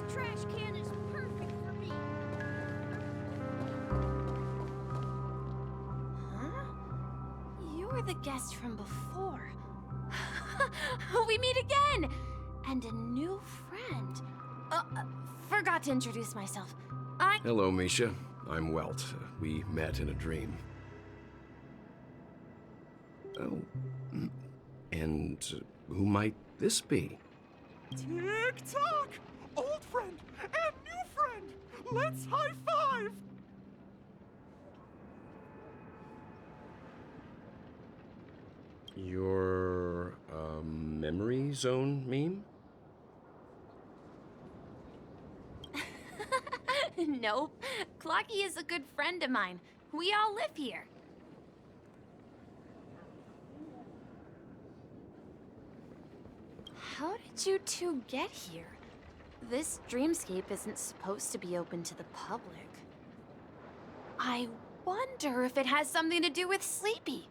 trash can is perfect for me. Huh? You were the guest from before. We meet again! And a new friend. Forgot to introduce myself. Hello, Misha. I'm Welt. We met in a dream. Oh. And who might this be? Tick-tock! Old friend and new friend! Let's high-five! Your, memory zone meme? Nope. Clocky is a good friend of mine. We all live here. How did you two get here? This dreamscape isn't supposed to be open to the public. I wonder if it has something to do with Sleepy.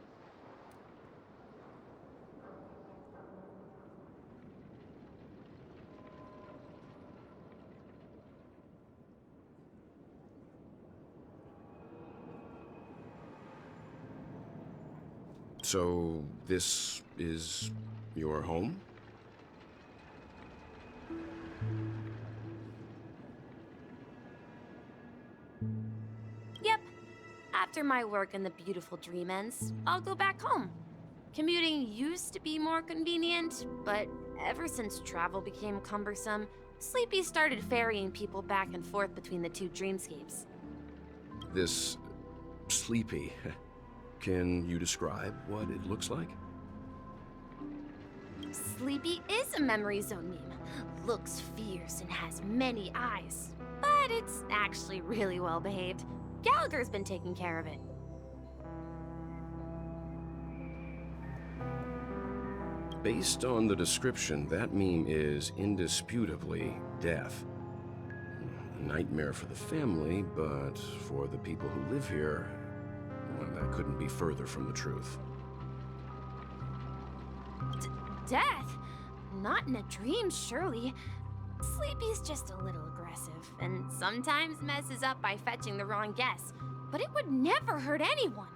So, this is your home? Yep. After my work in the beautiful dream ends, I'll go back home. Commuting used to be more convenient, but ever since travel became cumbersome, Sleepy started ferrying people back and forth between the two dreamscapes. This Sleepy. Can you describe what it looks like? Sleepy is a memory zone meme. Looks fierce and has many eyes. But it's actually really well behaved. Gallagher's been taking care of it. Based on the description, that meme is indisputably death. A nightmare for the family, but for the people who live here, well, that couldn't be further from the truth. Death? Not in a dream, surely. Sleepy's just a little aggressive, and sometimes messes up by fetching the wrong guess. But it would never hurt anyone.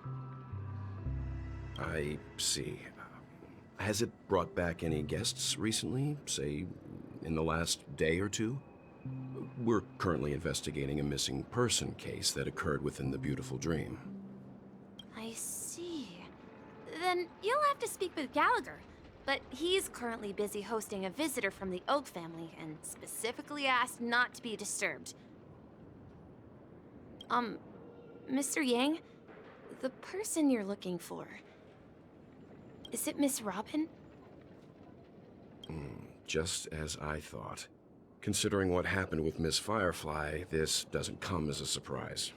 I see. Has it brought back any guests recently, say, in the last day or two? We're currently investigating a missing person case that occurred within the beautiful dream. I see. Then you'll have to speak with Gallagher. But he's currently busy hosting a visitor from the Oak family and specifically asked not to be disturbed. Mr. Yang, the person you're looking for, is it Miss Robin? Just as I thought. Considering what happened with Miss Firefly, this doesn't come as a surprise.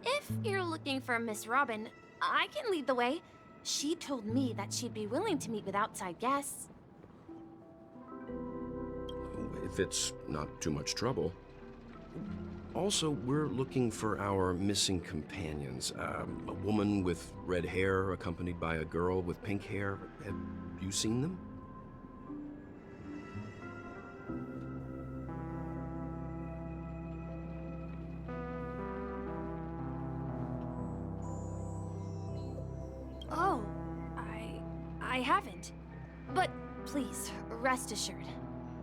If you're looking for Miss Robin, I can lead the way. She told me that she'd be willing to meet with outside guests. If it's not too much trouble. Also, we're looking for our missing companions. A woman with red hair accompanied by a girl with pink hair. Have you seen them? Oh, I haven't. But please, rest assured.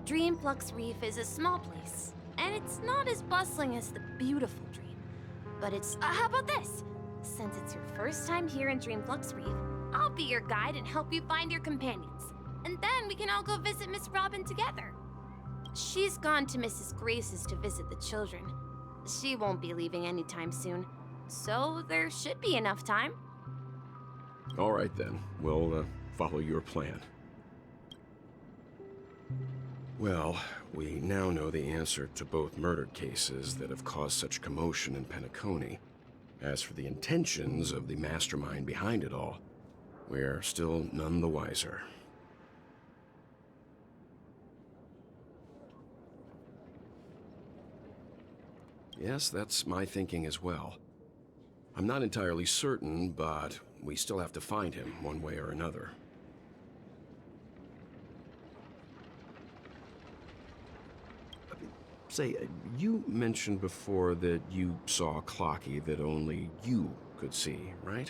Dreamflux Reef is a small place, and it's not as bustling as the beautiful dream. But it's, how about this? Since it's your first time here in Dreamflux Reef, I'll be your guide and help you find your companions. And then we can all go visit Miss Robin together. She's gone to Mrs. Grace's to visit the children. She won't be leaving anytime soon, so there should be enough time. All right then, we'll follow your plan. Well, we now know the answer to both murder cases that have caused such commotion in Peniconii. As for the intentions of the mastermind behind it all, we're still none the wiser. Yes, that's my thinking as well. I'm not entirely certain, but we still have to find him one way or another. Say, you mentioned before that you saw a clocky that only you could see, right?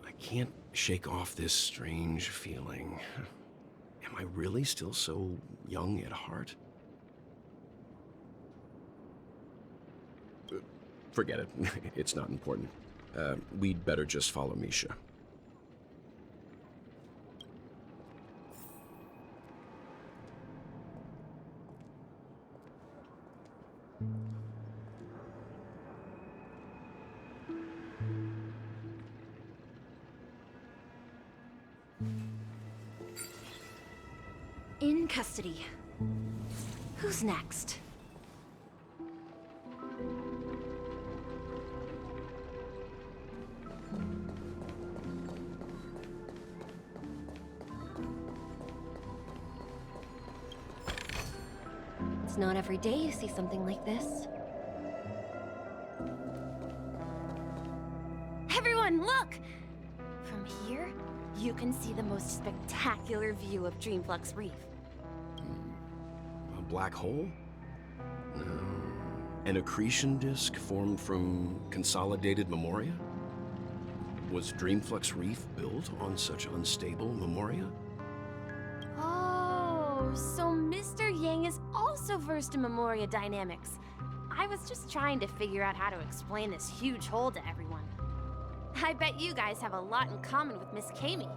I can't shake off this strange feeling. Am I really still so young at heart? Forget it. It's not important. We'd better just follow Misha. In custody. Who's next? It's not every day you see something like this. Everyone, look! From here, you can see the most spectacular view of Dreamflux Reef. A black hole? No. An accretion disk formed from consolidated memoria? Was Dreamflux Reef built on such unstable memoria? Oh, so Mr. Yang is also versed in memoria dynamics. I was just trying to figure out how to explain this huge hole to everyone. I bet you guys have a lot in common with Miss Kami.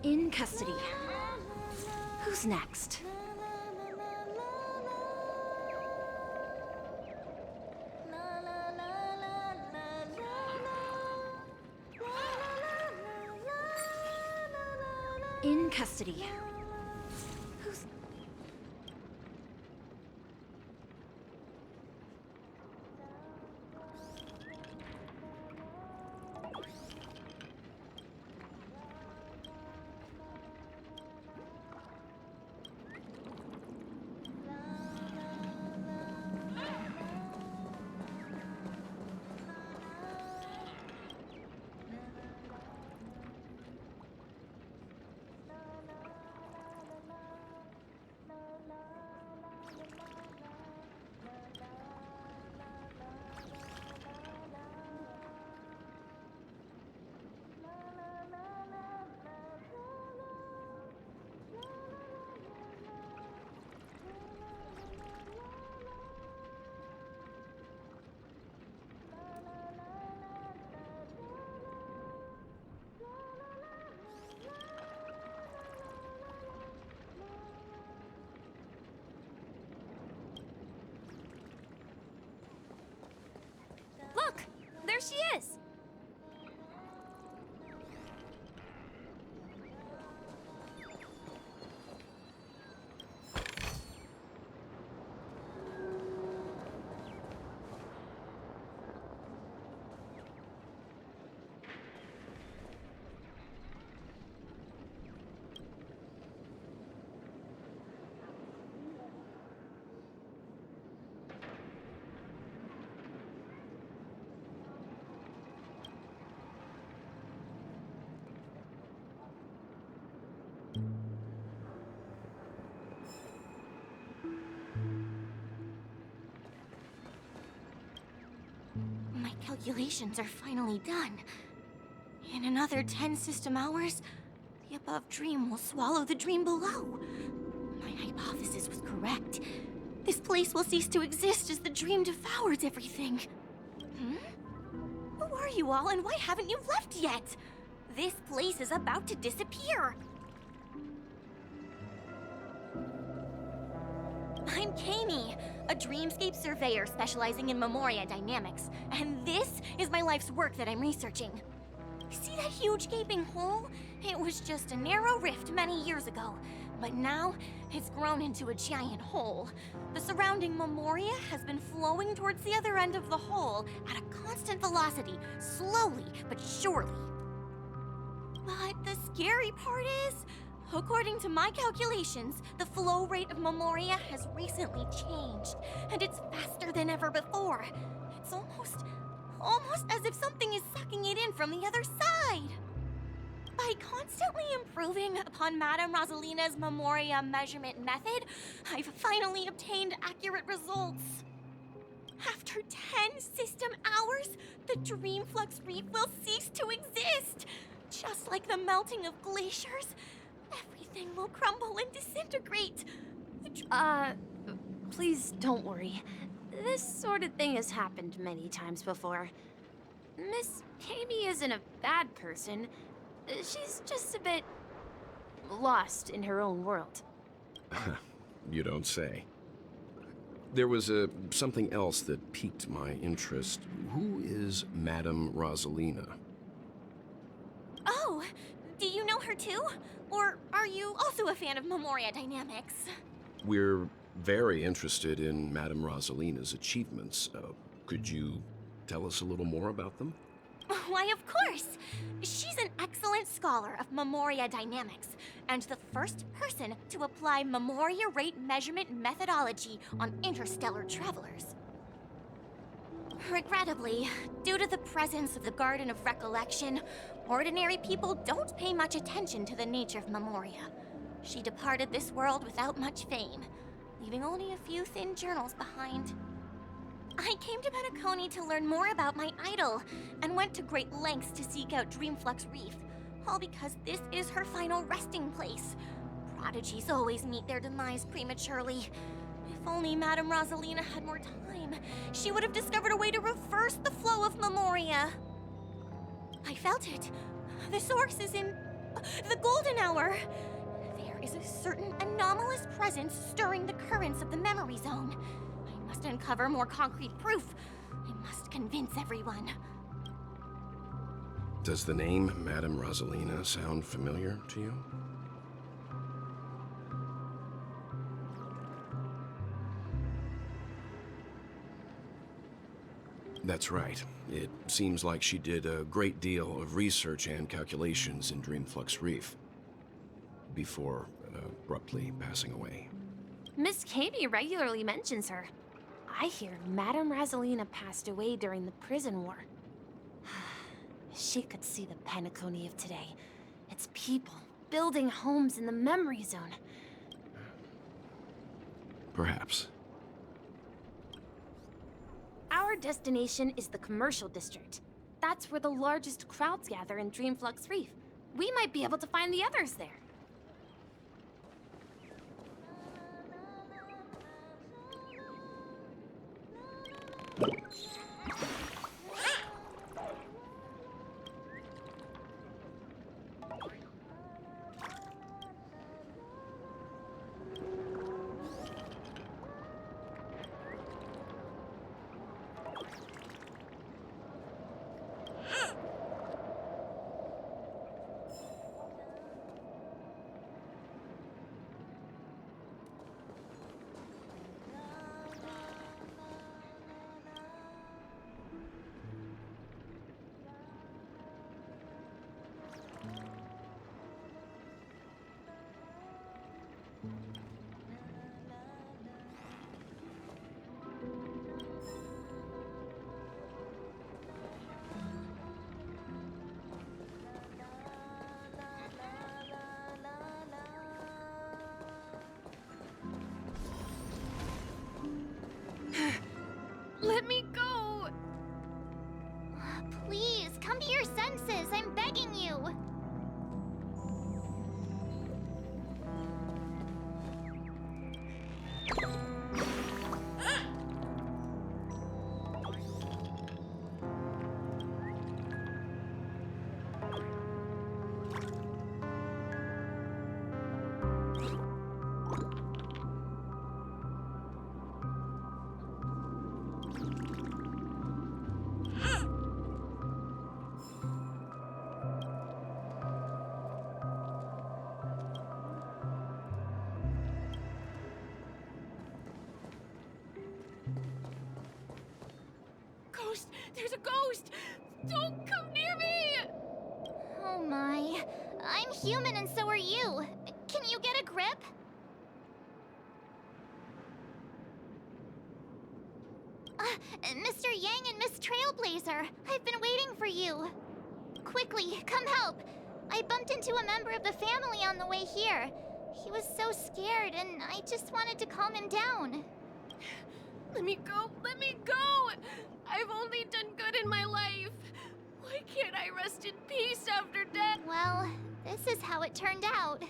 In custody. Who's next? In custody. Who's... Look! There she is! My calculations are finally done. In another 10 system hours, the above dream will swallow the dream below. My hypothesis was correct. This place will cease to exist as the dream devours everything. Who are you all, and why haven't you left yet? This place is about to disappear. I'm Kami, a dreamscape surveyor specializing in Memoria dynamics, and this is my life's work that I'm researching. See that huge gaping hole? It was just a narrow rift many years ago, but now it's grown into a giant hole. The surrounding Memoria has been flowing towards the other end of the hole at a constant velocity, slowly but surely. But the scary part is, according to my calculations, the flow rate of Memoria has recently changed, and it's faster than ever before. It's almost as if something is sucking it in from the other side. By constantly improving upon Madame Rosalina's Memoria measurement method, I've finally obtained accurate results. After 10 system hours, the Dream Flux Reef will cease to exist. Just like the melting of glaciers, everything will crumble and disintegrate. Please don't worry. This sort of thing has happened many times before. Miss Kami isn't a bad person. She's just a bit lost in her own world. You don't say. There was something else that piqued my interest. Who is Madame Rosalina? Oh, do you know her too? Or are you also a fan of Memoria dynamics? We're very interested in Madame Rosalina's achievements. Could you tell us a little more about them? Why, of course! She's an excellent scholar of Memoria dynamics, and the first person to apply Memoria rate measurement methodology on interstellar travelers. Regrettably, due to the presence of the Garden of Recollection, ordinary people don't pay much attention to the nature of Memoria. She departed this world without much fame, leaving only a few thin journals behind. I came to Peniconii to learn more about my idol, and went to great lengths to seek out Dreamflux Reef, all because this is her final resting place. Prodigies always meet their demise prematurely. If only Madame Rosalina had more time, she would have discovered a way to reverse the flow of Memoria. I felt it. The source is in the golden hour. There is a certain anomalous presence stirring the currents of the memory zone. I must uncover more concrete proof. I must convince everyone. Does the name Madame Rosalina sound familiar to you? That's right. It seems like she did a great deal of research and calculations in Dreamflux Reef before abruptly passing away. Miss Kami regularly mentions her. I hear Madame Rosalina passed away during the prison war. She could see the Peniconii of today. Its people building homes in the memory zone. Perhaps. Our destination is the commercial district. That's where the largest crowds gather in Dreamflux Reef. We might be able to find the others there. Let me go! ghost! There's a ghost! Don't come near me! Oh my. I'm human and so are you. Can you get a grip? Mr. Yang and Miss Trailblazer, I've been waiting for you. Quickly, come help. I bumped into a member of the family on the way here. He was so scared and I just wanted to calm him down. Let me go! Let me go! I've only done good in my life. Why can't I rest in peace after death? Well, this is how it turned out.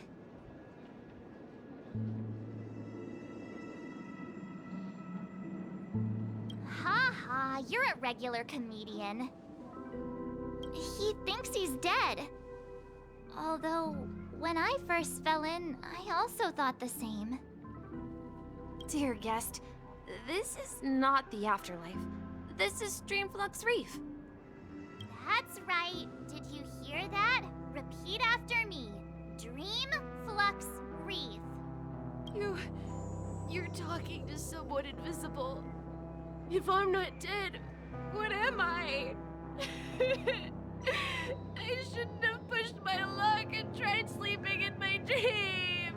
Ha ha, you're a regular comedian. He thinks he's dead. Although, when I first fell in, I also thought the same. Dear guest, this is not the afterlife. This is Dreamflux Reef. That's right. Did you hear that? Repeat after me. Dream Flux Reef. You're talking to someone invisible. If I'm not dead, what am I? I shouldn't have pushed my luck and tried sleeping in my dream.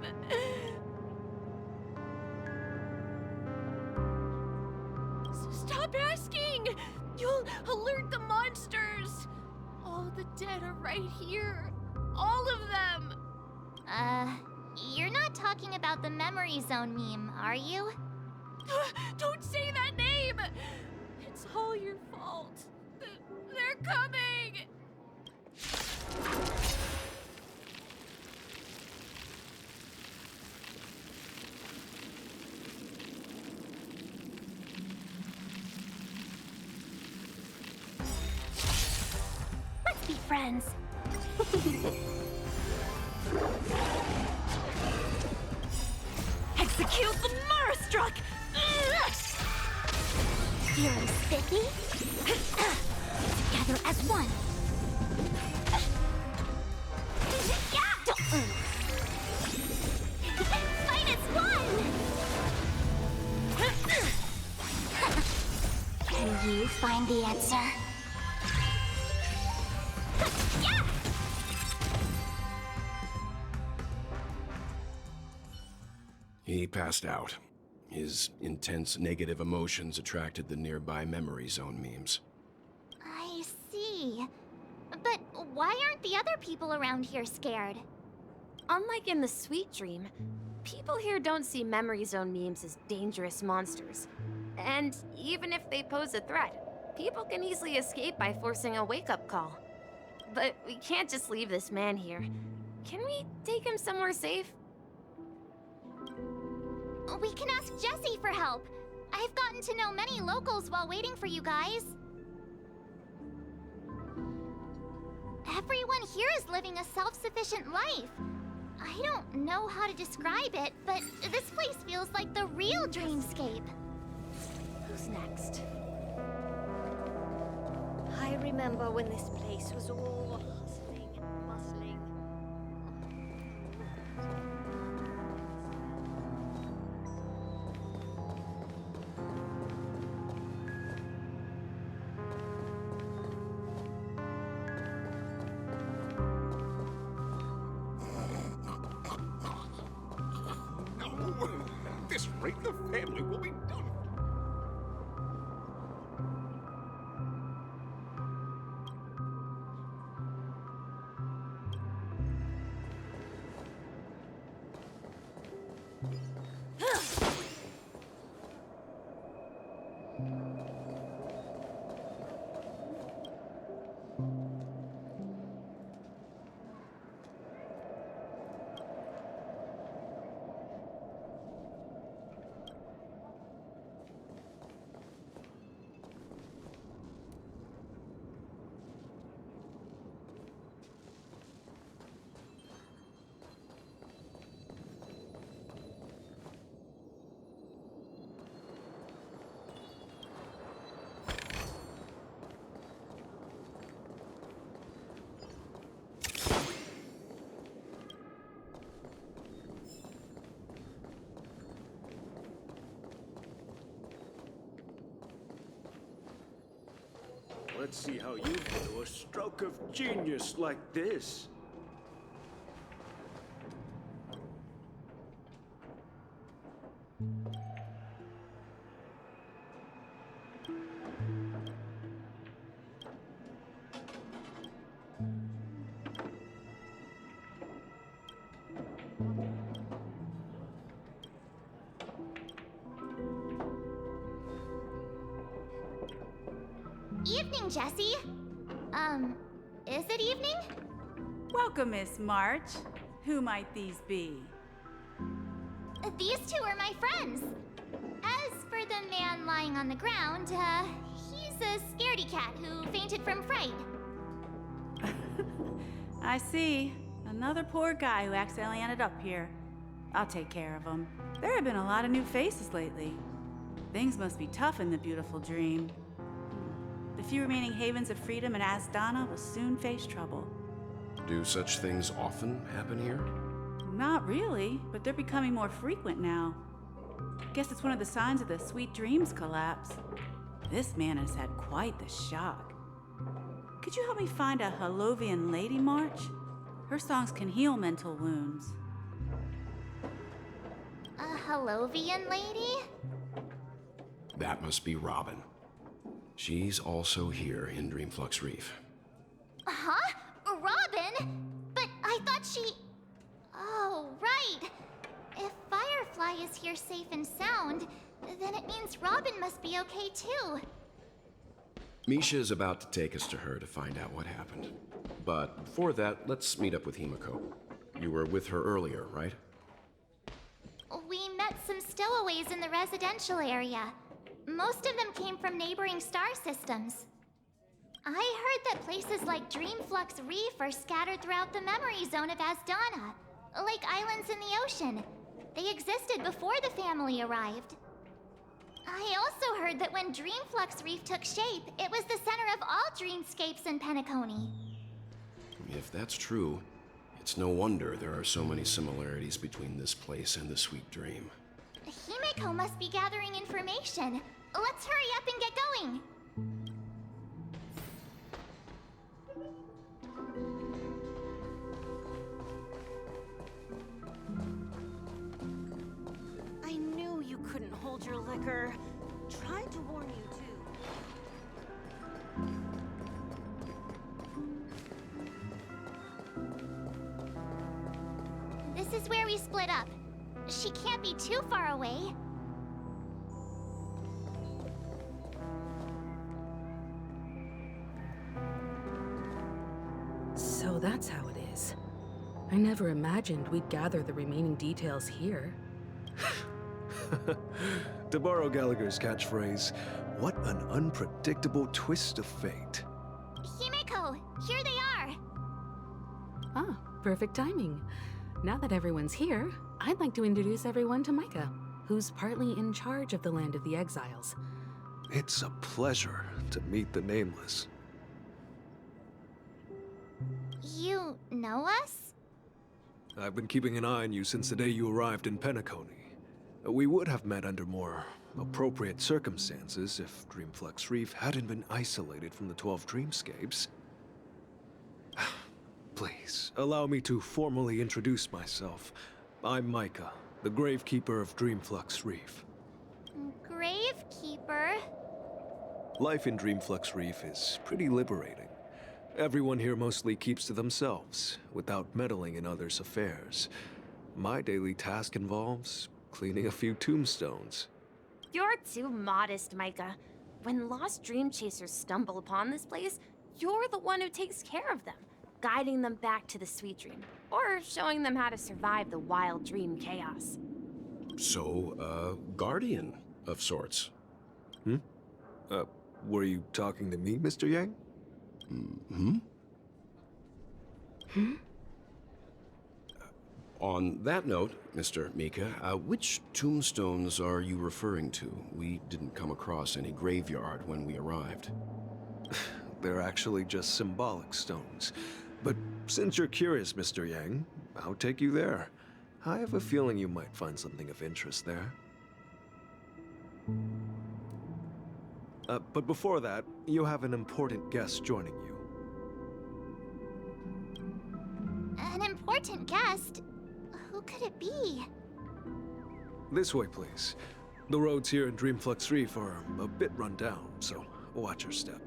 So stop asking! You'll alert the monsters! All the dead are right here. All of them! You're not talking about the memory zone meme, are you? Don't say that name! It's all your fault. They're coming! Let's be friends. Execute the Marastruck! Feeling sticky? Together as one. Fight as one! Can you find the answer? He passed out. His intense negative emotions attracted the nearby memory zone memes. I see. But why aren't the other people around here scared? Unlike in the Sweet Dream, people here don't see memory zone memes as dangerous monsters. And even if they pose a threat, people can easily escape by forcing a wake-up call. But we can't just leave this man here. Can we take him somewhere safe? We can ask Jessie for help. I've gotten to know many locals while waiting for you guys. Everyone here is living a self-sufficient life. I don't know how to describe it, but this place feels like the real dreamscape. Who's next? I remember when this place was all hustling and bustling. No! At this rate, the family will be done. Let's see how you handle a stroke of genius like this. Evening, Jessie. Is it evening? Welcome, Miss March. Who might these be? These two are my friends. As for the man lying on the ground, he's a scaredy cat who fainted from fright. I see. Another poor guy who accidentally ended up here. I'll take care of him. There have been a lot of new faces lately. Things must be tough in the beautiful dream. The few remaining havens of freedom in Asdana will soon face trouble. Do such things often happen here? Not really, but they're becoming more frequent now. Guess it's one of the signs of the Sweet Dreams collapse. This man has had quite the shock. Could you help me find a Halovian lady, March? Her songs can heal mental wounds. A Halovian lady? That must be Robin. She's also here in Dreamflux Reef. Huh? Robin? But I thought she... Oh, right. If Firefly is here safe and sound, then it means Robin must be okay too. Misha is about to take us to her to find out what happened. But before that, let's meet up with Himiko. You were with her earlier, right? We met some stowaways in the residential area. Most of them came from neighboring star systems. I heard that places like Dreamflux Reef are scattered throughout the memory zone of Asdana, like islands in the ocean. They existed before the family arrived. I also heard that when Dreamflux Reef took shape, it was the center of all dreamscapes in Peniconii. If that's true, it's no wonder there are so many similarities between this place and the Sweet Dream. Himeko must be gathering information. Let's hurry up and get going. I knew you couldn't hold your liquor. Tried to warn you too. This is where we split up. She can't be too far away. So that's how it is. I never imagined we'd gather the remaining details here. To borrow Gallagher's catchphrase, what an unpredictable twist of fate. Himeko, here they are. Ah, perfect timing. Now that everyone's here, I'd like to introduce everyone to Micah, who's partly in charge of the Land of the Exiles. It's a pleasure to meet the Nameless. You know us? I've been keeping an eye on you since the day you arrived in Peniconii. We would have met under more appropriate circumstances if Dreamflux Reef hadn't been isolated from the 12 dreamscapes. Please, allow me to formally introduce myself. I'm Micah, the Gravekeeper of Dreamflux Reef. Gravekeeper? Life in Dreamflux Reef is pretty liberating. Everyone here mostly keeps to themselves, without meddling in others' affairs. My daily task involves cleaning a few tombstones. You're too modest, Micah. When lost dream chasers stumble upon this place, you're the one who takes care of them, guiding them back to the Sweet Dream, or showing them how to survive the wild dream chaos. So, guardian of sorts. Were you talking to me, Mr. Yang? On that note, Mr. Mika, which tombstones are you referring to? We didn't come across any graveyard when we arrived. They're actually just symbolic stones. But since you're curious, Mr. Yang, I'll take you there. I have a feeling you might find something of interest there. But before that, you have an important guest joining you. An important guest? Who could it be? This way, please. The roads here in Dreamflux Reef are a bit run down, so watch your step.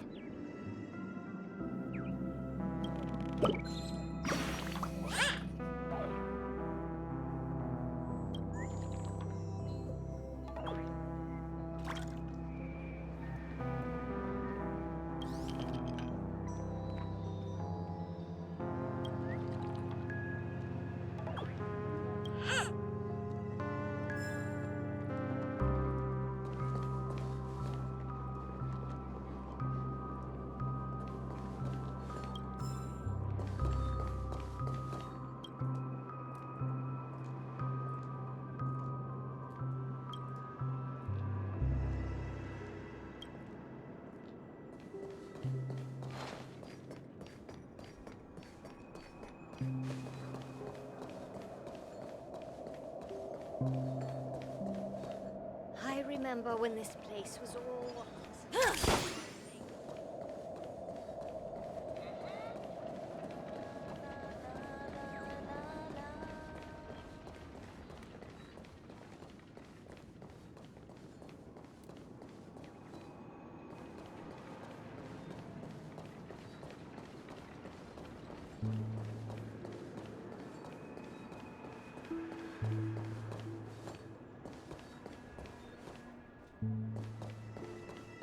I remember when this place was all...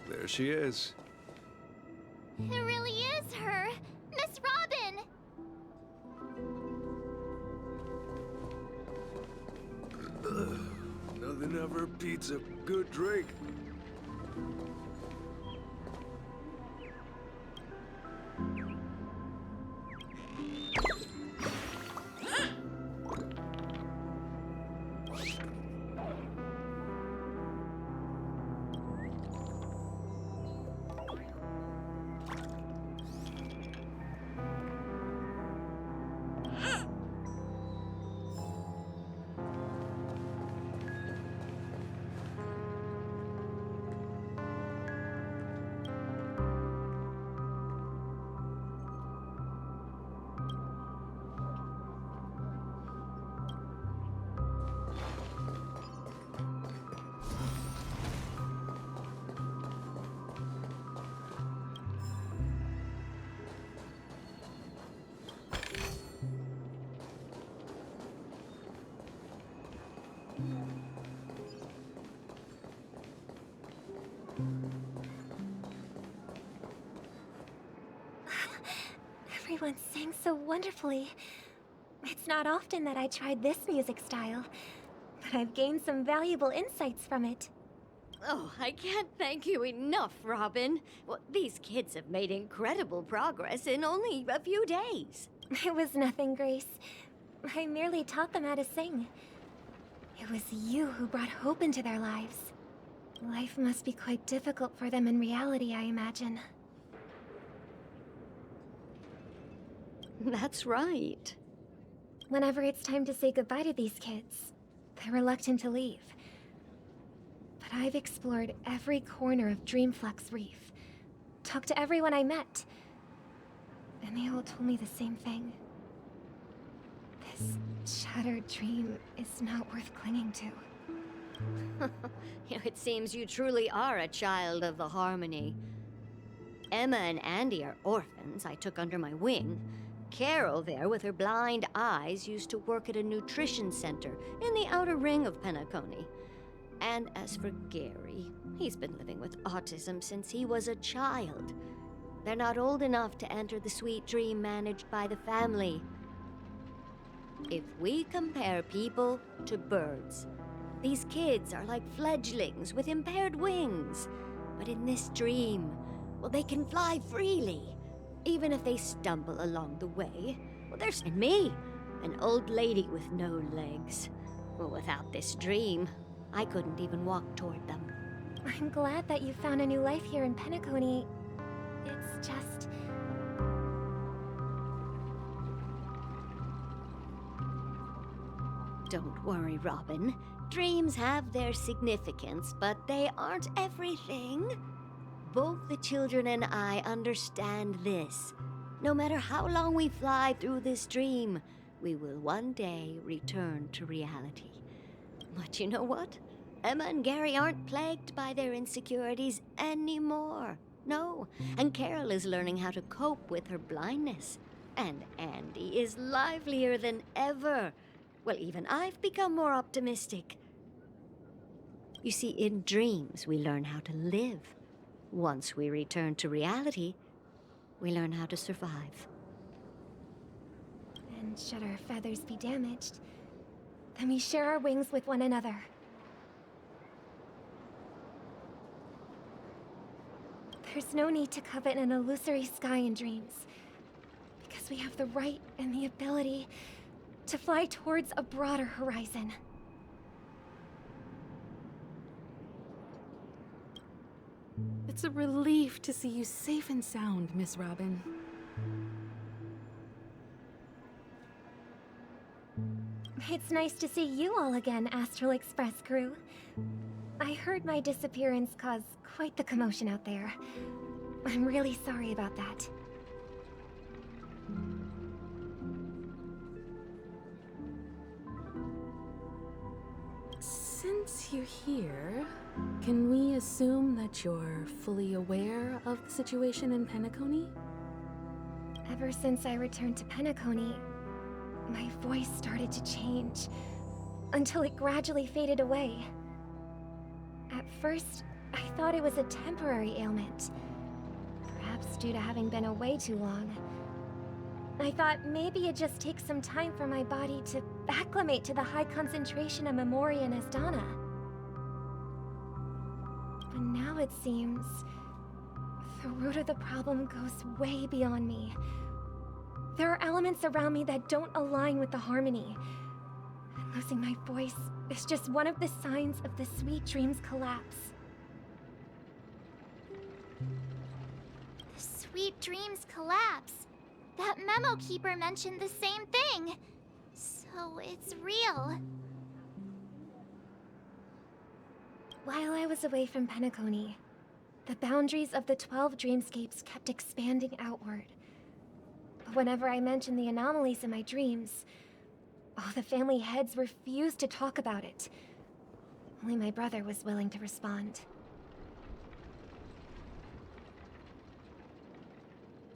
There she is. It really is her! Miss Robin! Nothing ever beats a good drink. Everyone sings so wonderfully. It's not often that I tried this music style, but I've gained some valuable insights from it. Oh, I can't thank you enough, Robin. Well, these kids have made incredible progress in only a few days. It was nothing, Grace. I merely taught them how to sing. It was you who brought hope into their lives. Life must be quite difficult for them in reality, I imagine. That's right. Whenever it's time to say goodbye to these kids, they're reluctant to leave. But I've explored every corner of Dreamflux Reef, talked to everyone I met, and they all told me the same thing. This shattered dream is not worth clinging to. It seems you truly are a child of the Harmony. Emma and Andy are orphans I took under my wing. Carol there, with her blind eyes, used to work at a nutrition center in the outer ring of Penaconii. And as for Gary, he's been living with autism since he was a child. They're not old enough to enter the sweet dream managed by the family. If we compare people to birds, these kids are like fledglings with impaired wings. But in this dream, well, they can fly freely. Even if they stumble along the way, well, there's me, an old lady with no legs. Well, without this dream, I couldn't even walk toward them. I'm glad that you found a new life here in Penaconii. It's just... Don't worry, Robin. Dreams have their significance, but they aren't everything. both the children and I understand this. No matter how long we fly through this dream, we will one day return to reality. But you know what? Emma and Gary aren't plagued by their insecurities anymore. No, and Carol is learning how to cope with her blindness. And Andy is livelier than ever. Well, even I've become more optimistic. You see, in dreams, we learn how to live. Once we return to reality, we learn how to survive. And should our feathers be damaged, then we share our wings with one another. There's no need to covet an illusory sky in dreams, because we have the right and the ability to fly towards a broader horizon. It's a relief to see you safe and sound, Miss Robin. It's nice to see you all again, Astral Express crew. I heard my disappearance caused quite the commotion out there. I'm really sorry about that. Since you're here, can we assume that you're fully aware of the situation in Peniconii? Ever since I returned to Peniconii, my voice started to change, until it gradually faded away. At first, I thought it was a temporary ailment, perhaps due to having been away too long. I thought maybe it just takes some time for my body to acclimate to the high concentration of Memoria and Asdana. But now it seems the root of the problem goes way beyond me. There are elements around me that don't align with the harmony. And losing my voice is just one of the signs of the Sweet Dreams collapse. The Sweet Dreams collapse. That memo keeper mentioned the same thing. So it's real. While I was away from Peniconii, the boundaries of the 12 dreamscapes kept expanding outward. But whenever I mentioned the anomalies in my dreams, all the family heads refused to talk about it. Only my brother was willing to respond.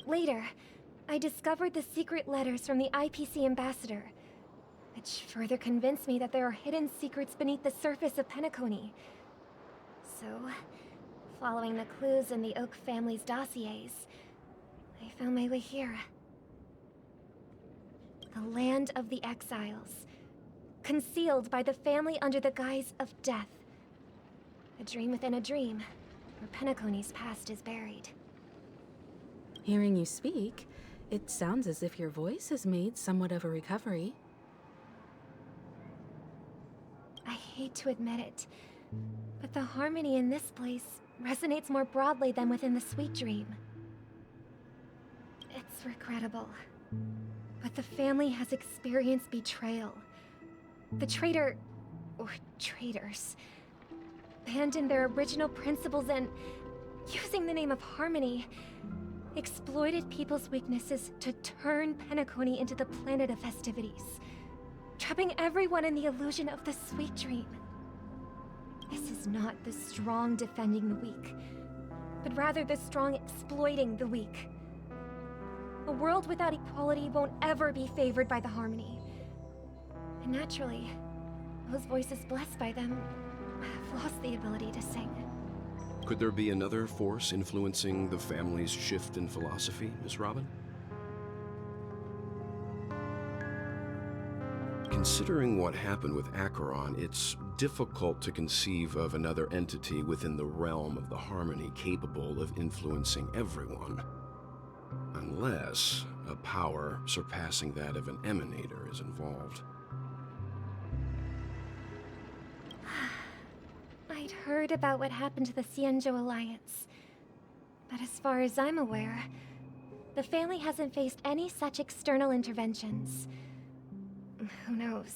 Later, I discovered the secret letters from the IPC ambassador, which further convinced me that there are hidden secrets beneath the surface of Peniconii. So, following the clues in the Oak family's dossiers, I found my way here. The land of the exiles, concealed by the family under the guise of death. A dream within a dream, where Penaconi's past is buried. Hearing you speak, it sounds as if your voice has made somewhat of a recovery. I hate to admit it, but the harmony in this place resonates more broadly than within the Sweet Dream. It's regrettable, but the family has experienced betrayal. The traitor, or traitors, abandoned their original principles and, using the name of harmony, exploited people's weaknesses to turn Peniconii into the planet of festivities, trapping everyone in the illusion of the Sweet Dream. This is not the strong defending the weak, but rather the strong exploiting the weak. A world without equality won't ever be favored by the harmony. And naturally, those voices blessed by them have lost the ability to sing. Could there be another force influencing the family's shift in philosophy, Miss Robin? Considering what happened with Acheron, it's difficult to conceive of another entity within the realm of the harmony capable of influencing everyone. Unless a power surpassing that of an emanator is involved. I'd heard about what happened to the Xianzhou Alliance. But as far as I'm aware, the family hasn't faced any such external interventions. Who knows?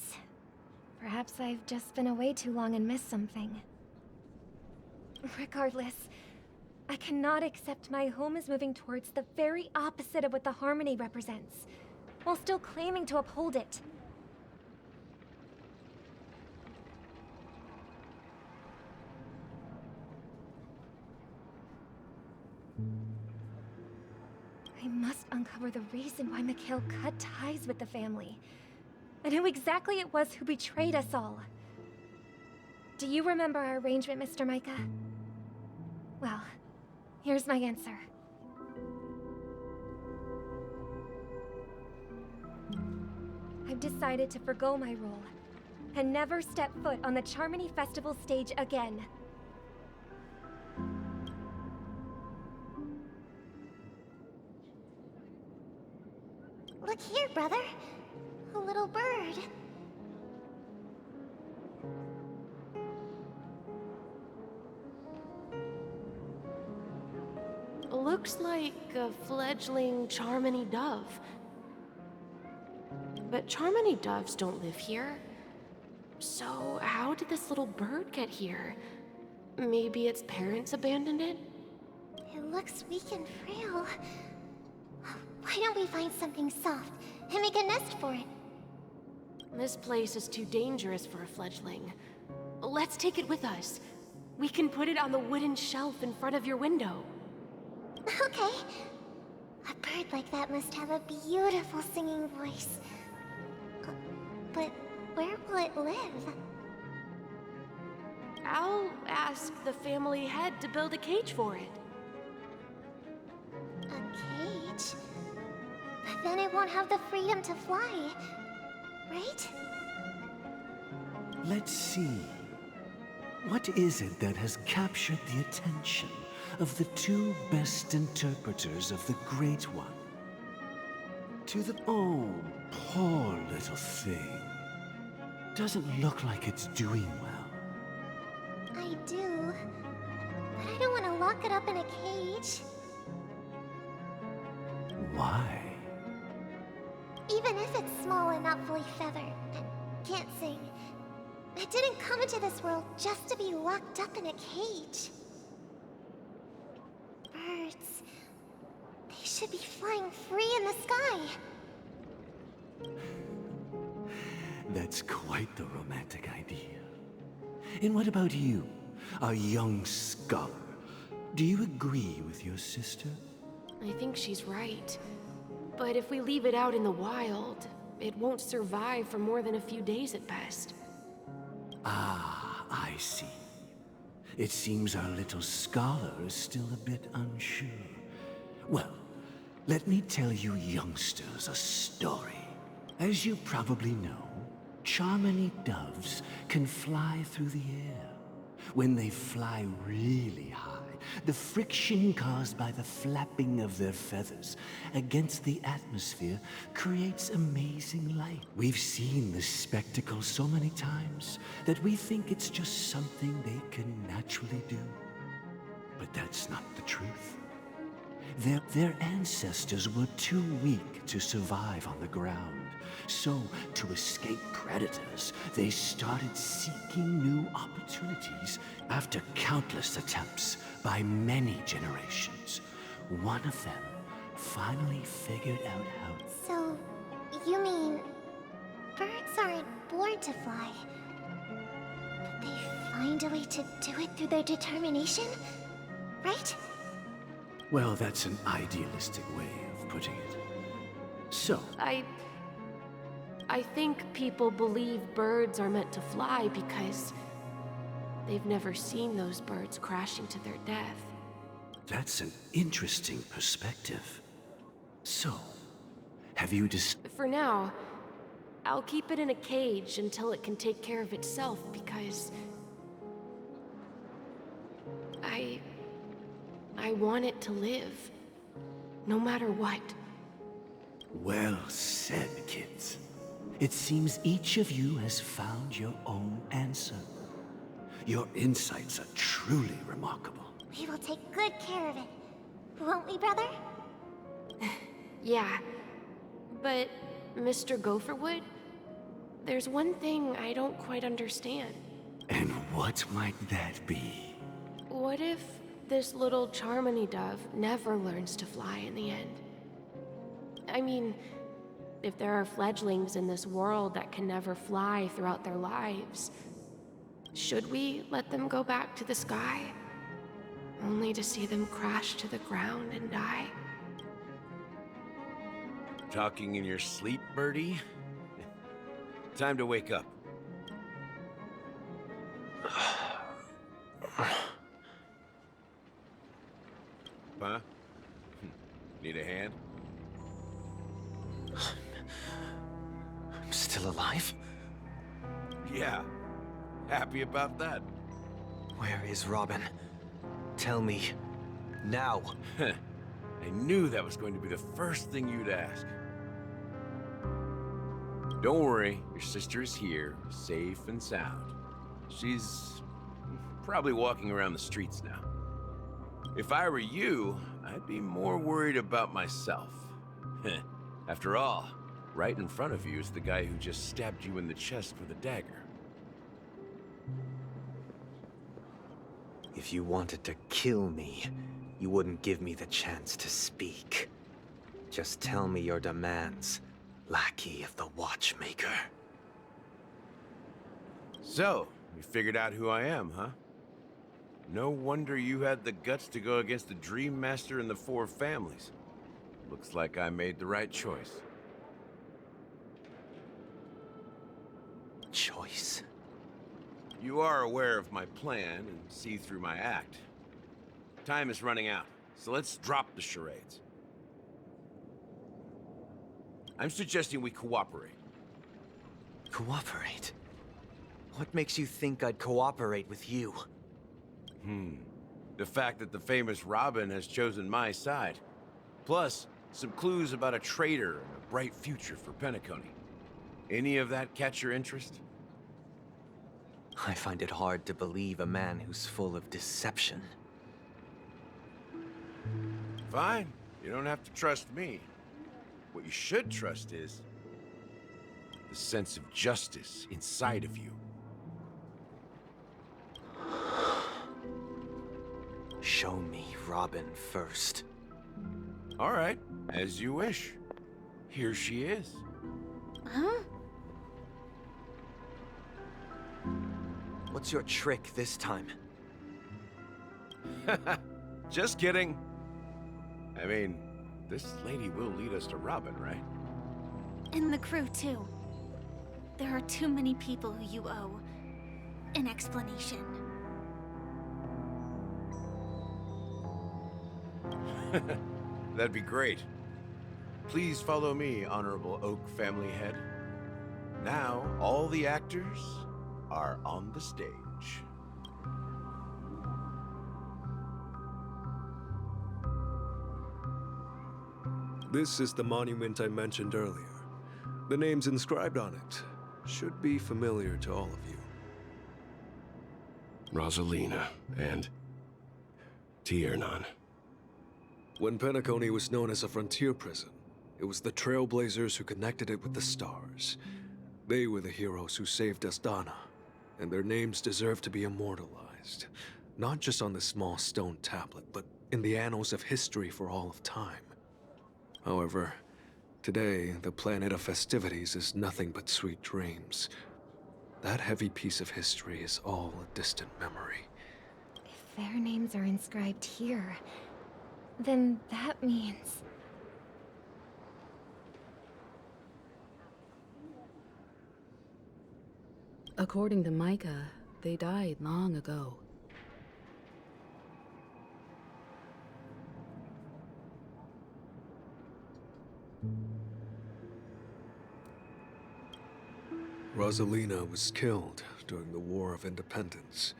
Perhaps I've just been away too long and missed something. Regardless, I cannot accept my home is moving towards the very opposite of what the harmony represents, while still claiming to uphold it. I must uncover the reason why Mikhail cut ties with the family, and who exactly it was who betrayed us all. Do you remember our arrangement, Mr. Micah? Well, here's my answer. I've decided to forgo my role, and never step foot on the Charmony Festival stage again. Look here, brother. A little bird. Looks like a fledgling Charmony dove. But Charmony doves don't live here. So how did this little bird get here? Maybe its parents abandoned it? It looks weak and frail. Why don't we find something soft and make a nest for it? This place is too dangerous for a fledgling. Let's take it with us. We can put it on the wooden shelf in front of your window. Okay. A bird like that must have a beautiful singing voice. But where will it live? I'll ask the family head to build a cage for it. A cage? But then it won't have the freedom to fly, right? Let's see. What is it that has captured the attention of the two best interpreters of the Great One? Oh, poor little thing. Doesn't look like it's doing well. I do. But I don't want to lock it up in a cage. Why? Even if it's small and not fully feathered, and can't sing, it didn't come into this world just to be locked up in a cage. Birds, they should be flying free in the sky. That's quite the romantic idea. And what about you, a young scholar? Do you agree with your sister? I think she's right. But if we leave it out in the wild, it won't survive for more than a few days at best. Ah, I see. It seems our little scholar is still a bit unsure. Well, let me tell you youngsters a story. As you probably know, Charmony doves can fly through the air. When they fly really high, the friction caused by the flapping of their feathers against the atmosphere creates amazing light. We've seen this spectacle so many times that we think it's just something they can naturally do. But that's not the truth. Their ancestors were too weak to survive on the ground. So, to escape predators, they started seeking new opportunities after countless attempts by many generations. One of them finally figured out how. So, you mean birds aren't born to fly, but they find a way to do it through their determination, right? Well, that's an idealistic way of putting it. So, I think people believe birds are meant to fly because they've never seen those birds crashing to their death. That's an interesting perspective. So, have you For now, I'll keep it in a cage until it can take care of itself because I want it to live, no matter what. Well said, kids. It seems each of you has found your own answer. Your insights are truly remarkable. We will take good care of it, won't we, brother? Yeah, but Mr. Gopherwood, there's one thing I don't quite understand. And what might that be? What if this little Charmony dove never learns to fly in the end. I mean, if there are fledglings in this world that can never fly throughout their lives, should we let them go back to the sky, only to see them crash to the ground and die? Talking in your sleep, Birdie? Time to wake up. Huh? Need a hand? I'm still alive? Yeah. Happy about that? Where is Robin? Tell me. Now. I knew that was going to be the first thing you'd ask. Don't worry, your sister is here, safe and sound. She's probably walking around the streets now. If I were you, I'd be more worried about myself. After all, right in front of you is the guy who just stabbed you in the chest with a dagger. If you wanted to kill me, you wouldn't give me the chance to speak. Just tell me your demands, lackey of the Watchmaker. So, you figured out who I am, huh? No wonder you had the guts to go against the Dream Master and the Four Families. Looks like I made the right choice. Choice? You are aware of my plan and see through my act. Time is running out, so let's drop the charades. I'm suggesting we cooperate. Cooperate? What makes you think I'd cooperate with you? The fact that the famous Robin has chosen my side. Plus, some clues about a traitor and a bright future for Peniconii. Any of that catch your interest? I find it hard to believe a man who's full of deception. Fine. You don't have to trust me. What you should trust is the sense of justice inside of you. Show me Robin first. All right, as you wish. Here she is. Huh? What's your trick this time? Just kidding. I mean, this lady will lead us to Robin, right? And the crew, too. There are too many people who you owe an explanation. That'd be great. Please follow me, Honorable Oak Family Head. Now, all the actors are on the stage. This is the monument I mentioned earlier. The names inscribed on it should be familiar to all of you. Rosalina and Tiernan. When Peniconii was known as a frontier prison, it was the Trailblazers who connected it with the stars. They were the heroes who saved Astana, and their names deserve to be immortalized. Not just on this small stone tablet, but in the annals of history for all of time. However, today, the planet of festivities is nothing but sweet dreams. That heavy piece of history is all a distant memory. If their names are inscribed here, then that means... According to Micah, they died long ago. Rosalina was killed during the War of Independence.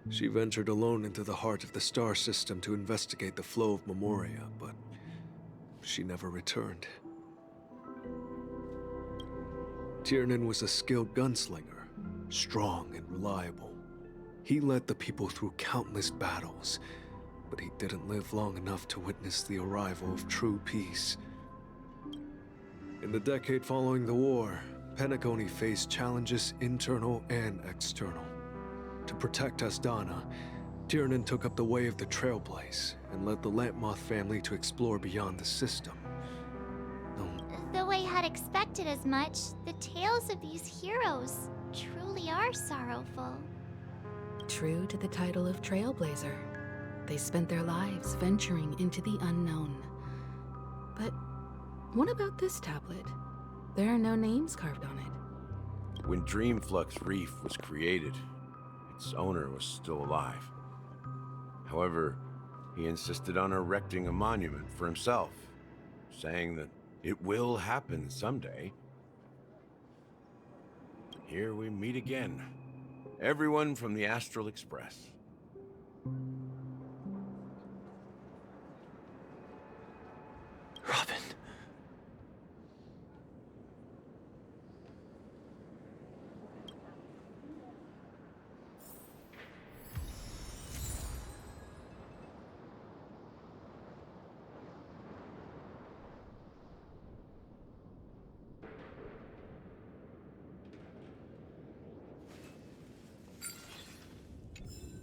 She ventured alone into the heart of the star system to investigate the flow of Memoria, but she never returned. Tiernan was a skilled gunslinger, strong and reliable. He led the people through countless battles, but he didn't live long enough to witness the arrival of true peace. In the decade following the war, Peniconii faced challenges internal and external. To protect Astana, Tiernan took up the way of the Trailblaze and led the Lampmoth family to explore beyond the system. Though I had expected as much, the tales of these heroes truly are sorrowful. True to the title of Trailblazer, they spent their lives venturing into the unknown. But what about this tablet? There are no names carved on it. When Dreamflux Reef was created, its owner was still alive. However, he insisted on erecting a monument for himself, saying that it will happen someday. Here we meet again. Everyone from the Astral Express. Robin.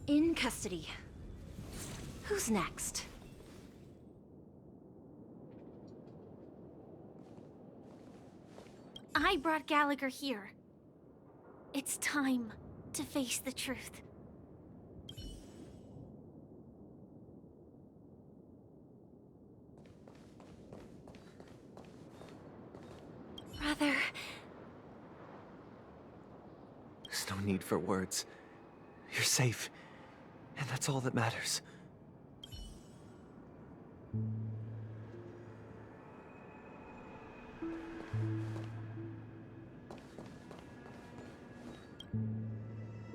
In custody. Who's next? I brought Gallagher here. It's time to face the truth. Brother. There's no need for words. You're safe, and that's all that matters.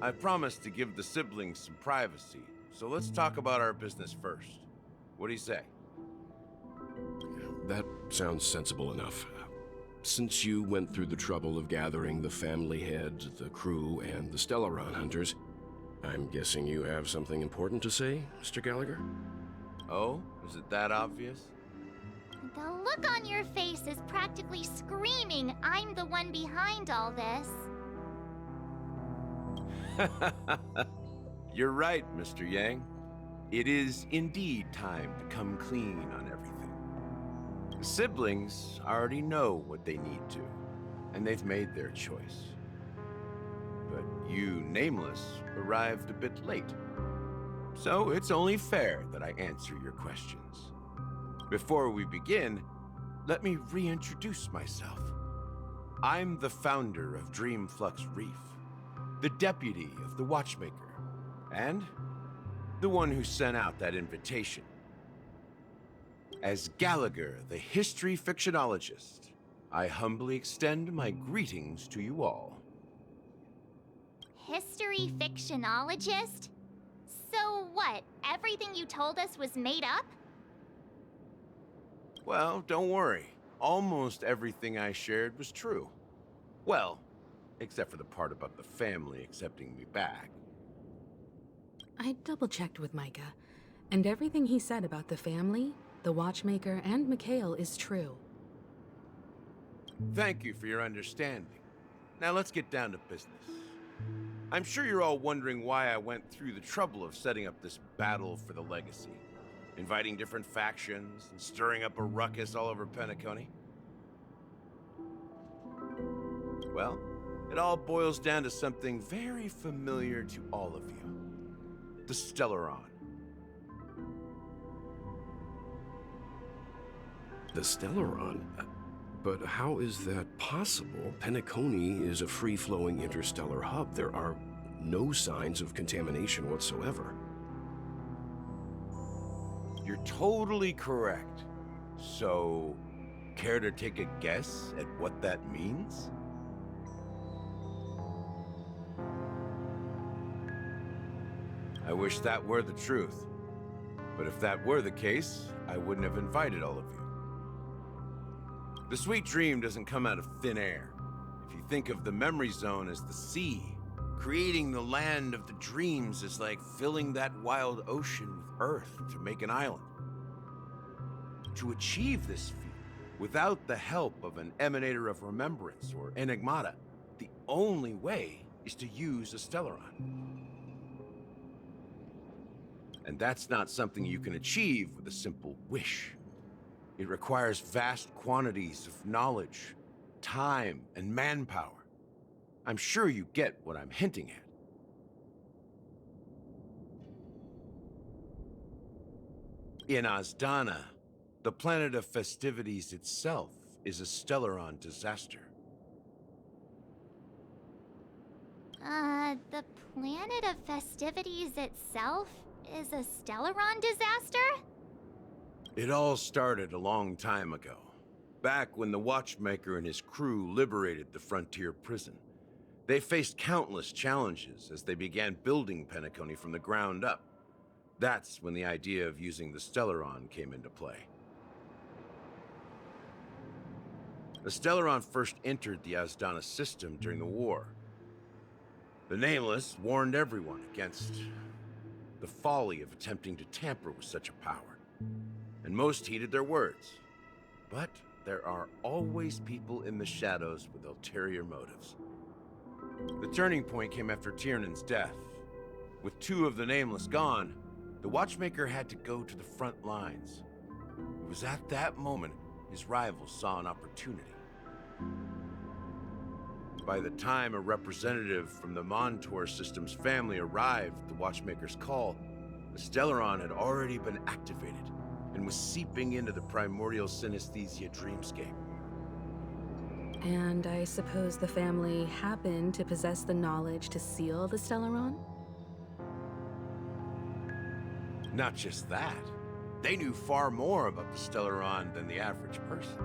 I promised to give the siblings some privacy, so let's talk about our business first. What do you say? That sounds sensible enough. Since you went through the trouble of gathering the family head, the crew, and the Stellaron hunters, I'm guessing you have something important to say, Mr. Gallagher? Oh? Is it that obvious? The look on your face is practically screaming, I'm the one behind all this. You're right, Mr. Yang. It is indeed time to come clean on everything. The siblings already know what they need to, and they've made their choice. But you, Nameless, arrived a bit late. So it's only fair that I answer your questions. Before we begin, let me reintroduce myself. I'm the founder of Dreamflux Reef, the deputy of the Watchmaker, and the one who sent out that invitation. As Gallagher, the history fictionologist, I humbly extend my greetings to you all. History fictionologist? So what, everything you told us was made up? Well, don't worry. Almost everything I shared was true. Well, except for the part about the family accepting me back. I double-checked with Micah, and everything he said about the family, the Watchmaker, and Mikhail is true. Thank you for your understanding. Now let's get down to business. I'm sure you're all wondering why I went through the trouble of setting up this battle for the legacy, inviting different factions and stirring up a ruckus all over Peniconia. Well, it all boils down to something very familiar to all of you. The Stellaron. The Stellaron? But how is that possible? Peniconia is a free-flowing interstellar hub. There are no signs of contamination whatsoever. You're totally correct. So, care to take a guess at what that means? I wish that were the truth. But if that were the case, I wouldn't have invited all of you. The sweet dream doesn't come out of thin air. If you think of the memory zone as the sea, creating the land of the dreams is like filling that wild ocean with earth to make an island. To achieve this feat, without the help of an emanator of remembrance or enigmata, the only way is to use a Stellaron. And that's not something you can achieve with a simple wish. It requires vast quantities of knowledge, time, and manpower. I'm sure you get what I'm hinting at. In Azdana, the planet of festivities itself is a Stellaron disaster. The planet of festivities itself is a Stellaron disaster? It all started a long time ago, back when the Watchmaker and his crew liberated the frontier prison. They faced countless challenges as they began building Peniconii from the ground up. That's when the idea of using the Stellaron came into play. The Stellaron first entered the Azdana system during the war. The Nameless warned everyone against the folly of attempting to tamper with such a power, and most heeded their words. But there are always people in the shadows with ulterior motives. The turning point came after Tiernan's death. With 2 of the Nameless gone, the Watchmaker had to go to the front lines. It was at that moment his rivals saw an opportunity. By the time a representative from the Montour Systems family arrived at the Watchmaker's call, the Stellaron had already been activated and was seeping into the primordial synesthesia dreamscape. And I suppose the family happened to possess the knowledge to seal the Stellaron? Not just that. They knew far more about the Stellaron than the average person.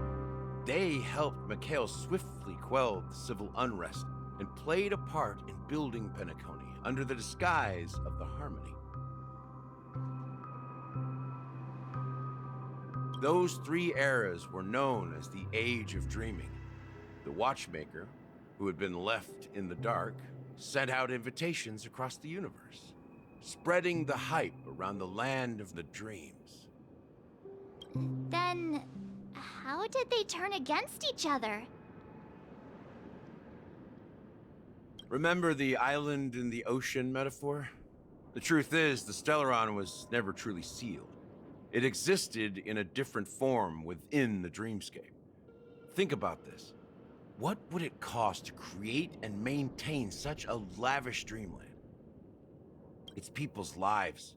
They helped Mikhail swiftly quell the civil unrest and played a part in building Peniconii under the disguise of the Harmony. Those 3 eras were known as the Age of Dreaming. The Watchmaker, who had been left in the dark, sent out invitations across the universe, spreading the hype around the land of the dreams. Then, how did they turn against each other? Remember the island in the ocean metaphor? The truth is, the Stellaron was never truly sealed. It existed in a different form within the dreamscape. Think about this. What would it cost to create and maintain such a lavish dreamland? It's people's lives.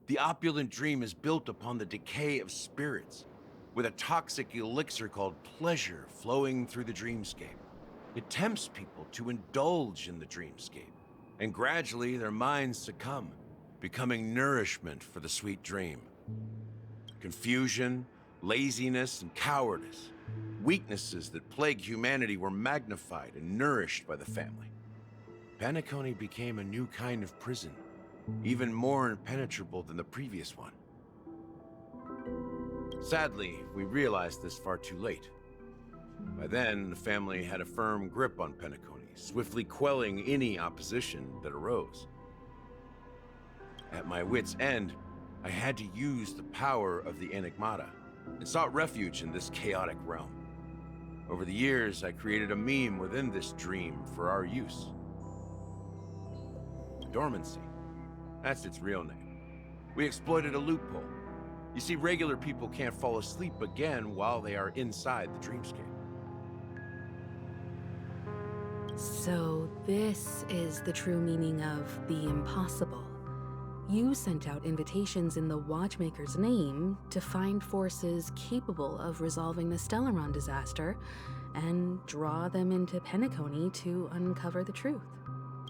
The opulent dream is built upon the decay of spirits, with a toxic elixir called pleasure flowing through the dreamscape. It tempts people to indulge in the dreamscape, and gradually their minds succumb, becoming nourishment for the sweet dream. Confusion, laziness, and cowardice, weaknesses that plague humanity, were magnified and nourished by the family. Peniconii became a new kind of prison, even more impenetrable than the previous one. Sadly, we realized this far too late. By then, the family had a firm grip on Peniconii, swiftly quelling any opposition that arose. At my wit's end, I had to use the power of the Enigmata and sought refuge in this chaotic realm. Over the years, I created a meme within this dream for our use. Dormancy. That's its real name. We exploited a loophole. You see, regular people can't fall asleep again while they are inside the dreamscape. So this is the true meaning of the impossible. You sent out invitations in the Watchmaker's name to find forces capable of resolving the Stellaron disaster and draw them into Peniconii to uncover the truth.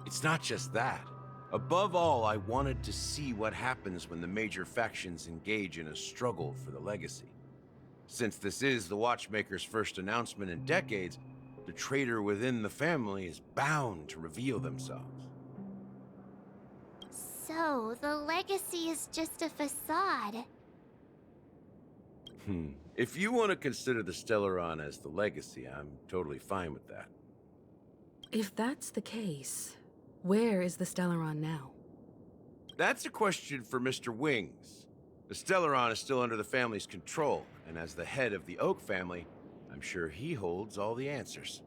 It's not just that. Above all, I wanted to see what happens when the major factions engage in a struggle for the legacy. Since this is the Watchmaker's first announcement in decades, the traitor within the family is bound to reveal themselves. So, the legacy is just a facade. If you want to consider the Stellaron as the legacy, I'm totally fine with that. If that's the case, where is the Stellaron now? That's a question for Mr. Wings. The Stellaron is still under the family's control, and as the head of the Oak family, I'm sure he holds all the answers.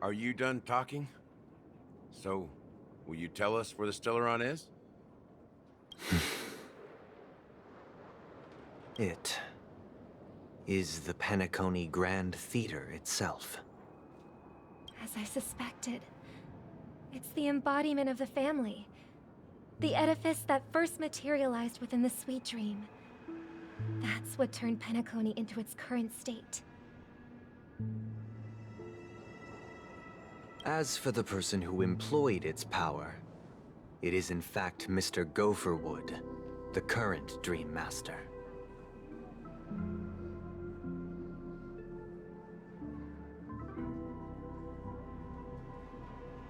Are you done talking? So, will you tell us where the Stellaron is? It is the Peniconii Grand Theater itself. As I suspected. It's the embodiment of the family. The edifice that first materialized within the Sweet Dream. That's what turned Peniconii into its current state. As for the person who employed its power, it is in fact Mr. Gopherwood, the current Dream Master.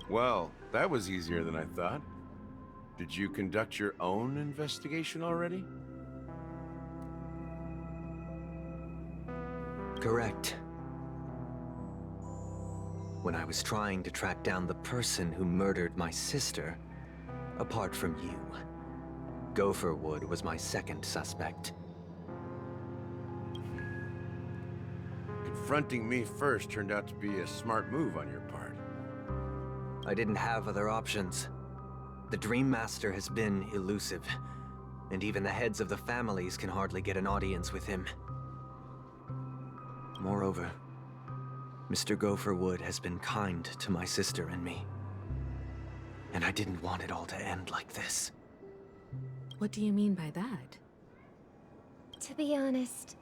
Well, that was easier than I thought. Did you conduct your own investigation already? Correct. When I was trying to track down the person who murdered my sister, apart from you, Gopherwood was my second suspect. Confronting me first turned out to be a smart move on your part. I didn't have other options. The Dream Master has been elusive, and even the heads of the families can hardly get an audience with him. Moreover, Mr. Gopherwood has been kind to my sister and me. And I didn't want it all to end like this. What do you mean by that? To be honest,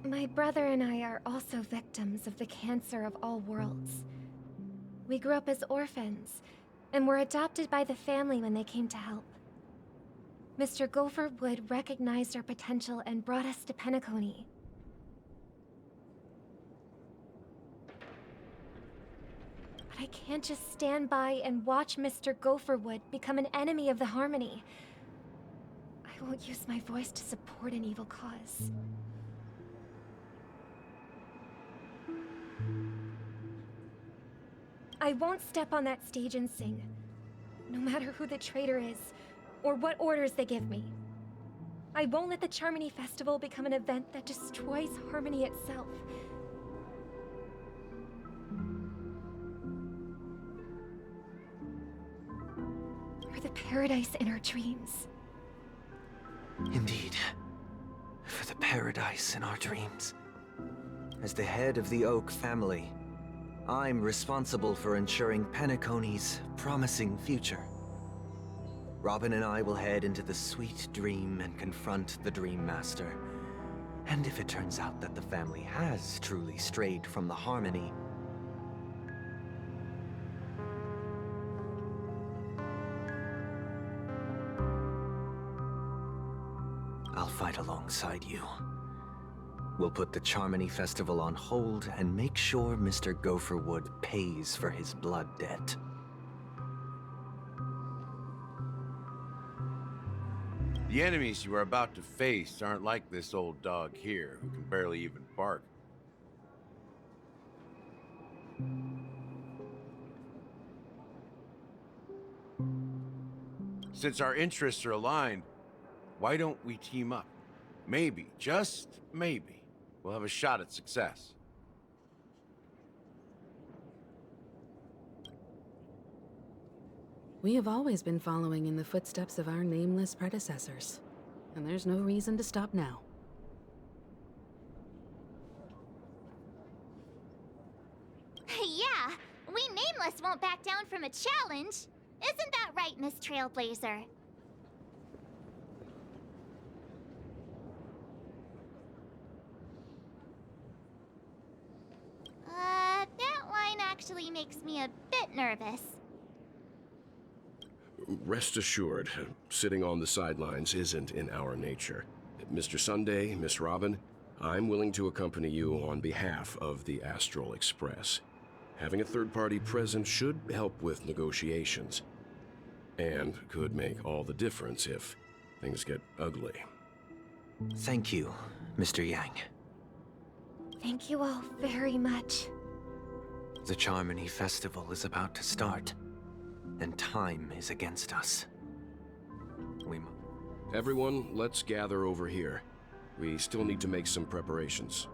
my brother and I are also victims of the cancer of all worlds. We grew up as orphans, and were adopted by the family when they came to help. Mr. Gopherwood recognized our potential and brought us to Peniconii. But I can't just stand by and watch Mr. Gopherwood become an enemy of the Harmony. I won't use my voice to support an evil cause. I won't step on that stage and sing, no matter who the traitor is, or what orders they give me. I won't let the Charmony Festival become an event that destroys Harmony itself. For the paradise in our dreams. Indeed. For the paradise in our dreams. As the head of the Oak family, I'm responsible for ensuring Penaconi's promising future. Robin and I will head into the Sweet Dream and confront the Dream Master. And if it turns out that the family has truly strayed from the Harmony, I'll fight alongside you. We'll put the Charmony Festival on hold and make sure Mr. Gopherwood pays for his blood debt. The enemies you are about to face aren't like this old dog here, who can barely even bark. Since our interests are aligned, why don't we team up? Maybe, just maybe, we'll have a shot at success. We have always been following in the footsteps of our nameless predecessors, and there's no reason to stop now. Yeah, we Nameless won't back down from a challenge. Isn't that right, Miss Trailblazer? That line actually makes me a bit nervous. Rest assured, sitting on the sidelines isn't in our nature. Mr. Sunday, Miss Robin, I'm willing to accompany you on behalf of the Astral Express. Having a third party present should help with negotiations, and could make all the difference if things get ugly. Thank you, Mr. Yang. Thank you all very much. The Charmony Festival is about to start, and time is against us. Everyone, let's gather over here. We still need to make some preparations.